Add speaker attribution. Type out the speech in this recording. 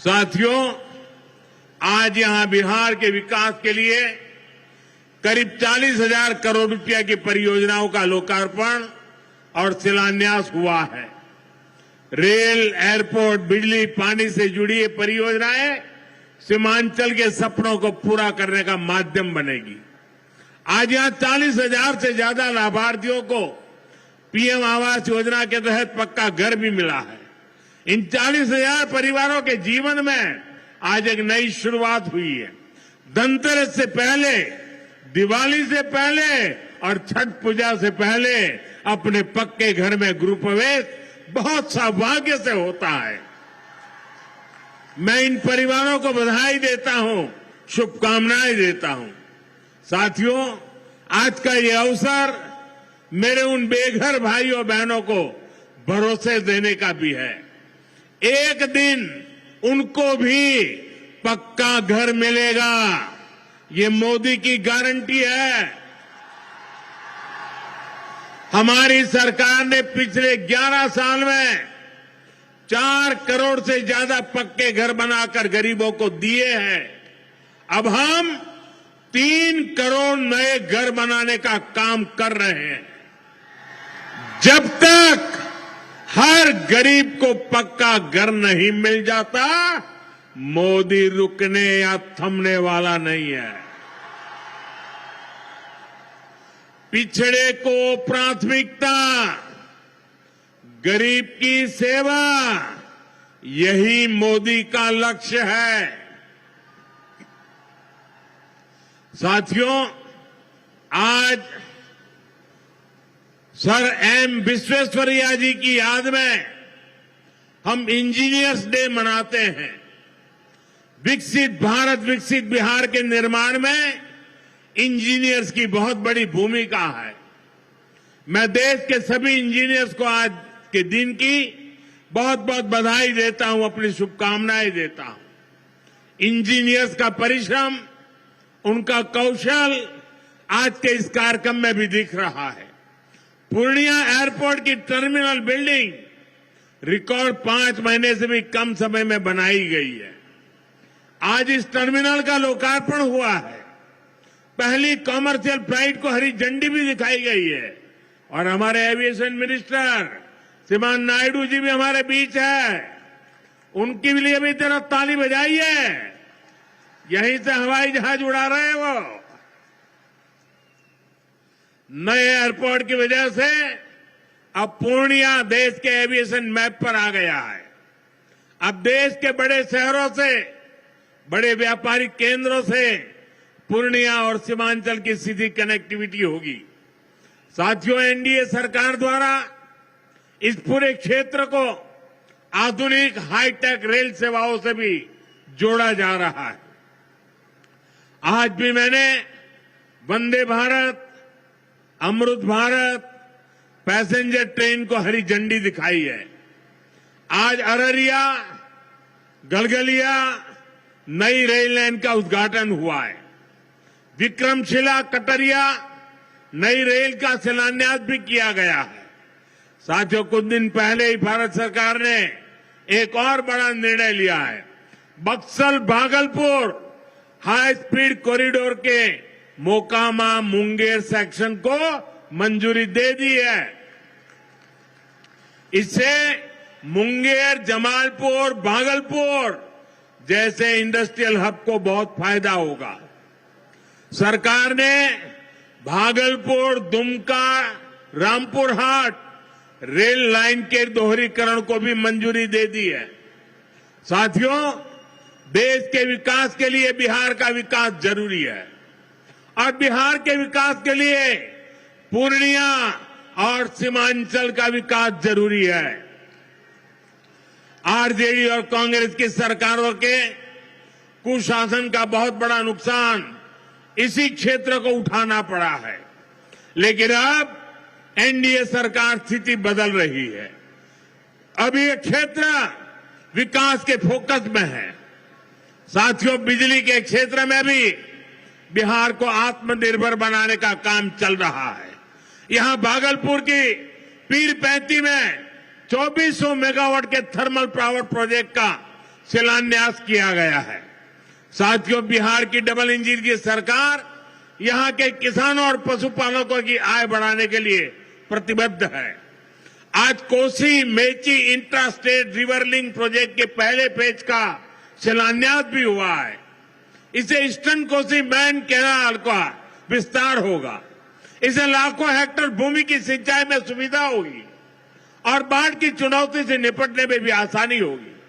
Speaker 1: साथियों, आज यहां बिहार के विकास के लिए करीब 40,000 करोड़ रुपया की परियोजनाओं का लोकार्पण और शिलान्यास हुआ है। रेल, एयरपोर्ट, बिजली, पानी से जुड़ी ये परियोजनाएं सीमांचल के सपनों को पूरा करने का माध्यम बनेगी। आज यहां 40,000 से ज्यादा लाभार्थियों को पीएम आवास योजना के तहत पक्का घर भी मिला है। इन 40,000 परिवारों के जीवन में आज एक नई शुरुआत हुई है। धनतेरस से पहले, दिवाली से पहले और छठ पूजा से पहले अपने पक्के घर में गृह प्रवेश बहुत सौभाग्य से होता है। मैं इन परिवारों को बधाई देता हूं, शुभकामनाएं देता हूं। साथियों, आज का ये अवसर मेरे उन बेघर भाइयों बहनों को भरोसे देने का भी है। एक दिन उनको भी पक्का घर मिलेगा, ये मोदी की गारंटी है। हमारी सरकार ने पिछले 11 साल में 4 करोड़ से ज्यादा पक्के घर बनाकर गरीबों को दिए हैं। अब हम 3 करोड़ नए घर बनाने का काम कर रहे हैं। जब तक हर गरीब को पक्का घर नहीं मिल जाता, मोदी रुकने या थमने वाला नहीं है। पिछड़े को प्राथमिकता, गरीब की सेवा, यही मोदी का लक्ष्य है। साथियों, आज सर एम विश्वेश्वरैया जी की याद में हम इंजीनियर्स डे मनाते हैं। विकसित भारत, विकसित बिहार के निर्माण में इंजीनियर्स की बहुत बड़ी भूमिका है। मैं देश के सभी इंजीनियर्स को आज के दिन की बहुत बहुत बधाई देता हूं, अपनी शुभकामनाएं देता हूं। इंजीनियर्स का परिश्रम, उनका कौशल आज के इस कार्यक्रम में भी दिख रहा है। पूर्णिया एयरपोर्ट की टर्मिनल बिल्डिंग रिकॉर्ड 5 महीने से भी कम समय में बनाई गई है। आज इस टर्मिनल का लोकार्पण हुआ है। पहली कॉमर्शियल फ्लाइट को हरी झंडी भी दिखाई गई है और हमारे एविएशन मिनिस्टर श्रीमान नायडू जी भी हमारे बीच है। उनके लिए भी जरा ताली बजाइए। यहीं से हवाई जहाज उड़ा रहे हैं वो। नए एयरपोर्ट की वजह से अब पूर्णिया देश के एविएशन मैप पर आ गया है। अब देश के बड़े शहरों से, बड़े व्यापारिक केंद्रों से पूर्णिया और सीमांचल की सीधी कनेक्टिविटी होगी। साथियों, एनडीए सरकार द्वारा इस पूरे क्षेत्र को आधुनिक हाईटेक रेल सेवाओं से भी जोड़ा जा रहा है। आज भी मैंने वंदे भारत, अमृत भारत पैसेंजर ट्रेन को हरी झंडी दिखाई है। आज अररिया, गलगलिया नई रेल लाइन का उद्घाटन हुआ है। विक्रमशिला, कटरिया नई रेल का शिलान्यास भी किया गया है। साथियों, कुछ दिन पहले ही भारत सरकार ने एक और बड़ा निर्णय लिया है। Buxar Bhagalpur high speed corridor के मोकामा मुंगेर सेक्शन को मंजूरी दे दी है। इससे मुंगेर, जमालपुर, भागलपुर जैसे इंडस्ट्रियल हब को बहुत फायदा होगा। सरकार ने भागलपुर, दुमका, रामपुर हाट रेल लाइन के दोहरीकरण को भी मंजूरी दे दी है। साथियों, देश के विकास के लिए बिहार का विकास जरूरी है और बिहार के विकास के लिए पूर्णिया और सीमांचल का विकास जरूरी है। आरजेडी और कांग्रेस की सरकारों के कुशासन का बहुत बड़ा नुकसान इसी क्षेत्र को उठाना पड़ा है, लेकिन अब एनडीए सरकार स्थिति बदल रही है। अब ये क्षेत्र विकास के फोकस में है। साथियों, बिजली के क्षेत्र में भी बिहार को आत्मनिर्भर बनाने का काम चल रहा है। यहां भागलपुर की पीरपैंती में 2400 मेगावाट के थर्मल पावर प्रोजेक्ट का शिलान्यास किया गया है। साथियों, बिहार की डबल इंजन की सरकार यहां के किसानों और पशुपालकों की आय बढ़ाने के लिए प्रतिबद्ध है। आज Kosi Mechi intra state river link project के पहले फेज का शिलान्यास भी हुआ है। इसे ईस्टर्न कोसी मैन कैनाल का विस्तार होगा। इसे लाखों हेक्टेयर भूमि की सिंचाई में सुविधा होगी और बाढ़ की चुनौती से निपटने में भी आसानी होगी।